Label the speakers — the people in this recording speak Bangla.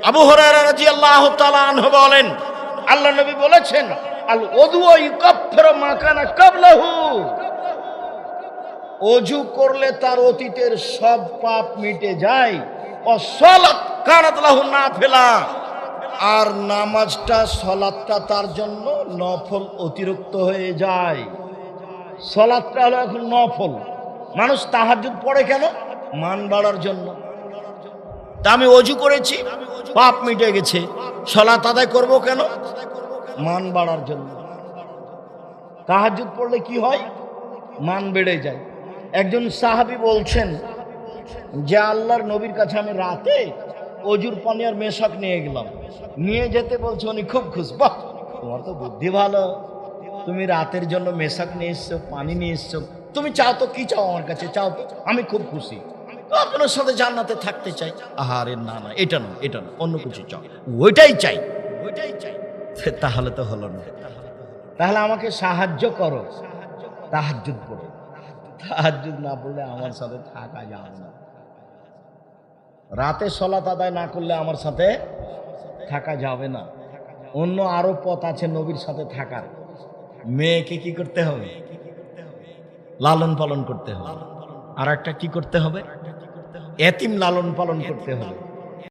Speaker 1: আবু হুরায়রা রাদিয়াল্লাহু তাআলা আনহু বলেন, আল্লাহ নবী বলেছেন, আল উযু ইউকাফিরু মা কানা ক্বাবলাহু, ওযু করলে তার অতীতের সব পাপ মিটে যায়। সালাত কানাত লাহু নাফিলা, আর নামাজটা সালাতটা তার জন্য নফল অতিরিক্ত হয়ে যায়। সালাতটা হলো এখন নফল। মানুষ তাহাজ্জুদ পড়ে কেন? মান বাড়ার জন্য। তা আমি ওযু করেছি, পাপ মিটে গেছে, সালাত আদায় করব কেন? মান বাড়ার জন্য। তাহাজ্জুদ পড়লে কি হয়? মান বেড়ে যায়। একজন সাহাবী বলছেন যে আল্লাহর নবীর কাছে আমি রাতে অজুর পানি আর মেশাক নিয়ে গেলাম, নিয়ে যেতে বলছে উনি খুব খুশি। বাহ, তোমার তো বুদ্ধি ভালো, তুমি রাতের জন্য মেশাক নিয়ে এসছো, পানি নিয়ে এসছো, তুমি চাও তো, কি চাও আমার কাছে, চাও তো, আমি খুব খুশি, তো আপনার সাথে জান্নাতে থাকতে চাই। আহারে না না, এটা না, এটা না, অন্য কিছু চাও, ওইটাই চাই, ওইটাই চাই। তাহলে তো হলো না। তাহলে আমাকে সাহায্য করো, তাহাজ্জুদ পড়ো। তাহাজ্জুদ না পড়লে আমার সাথে থাকা যাবে না। রাতে সালাত আদায় না করলে আমার সাথে থাকা যাবে না। অন্য আরো পথ আছে নবীর সাথে থাকার। মেয়েকে কি করতে হবে? লালন পালন করতে হবে। আর একটা কি করতে হবে? এতিম লালন পালন করতে হবে।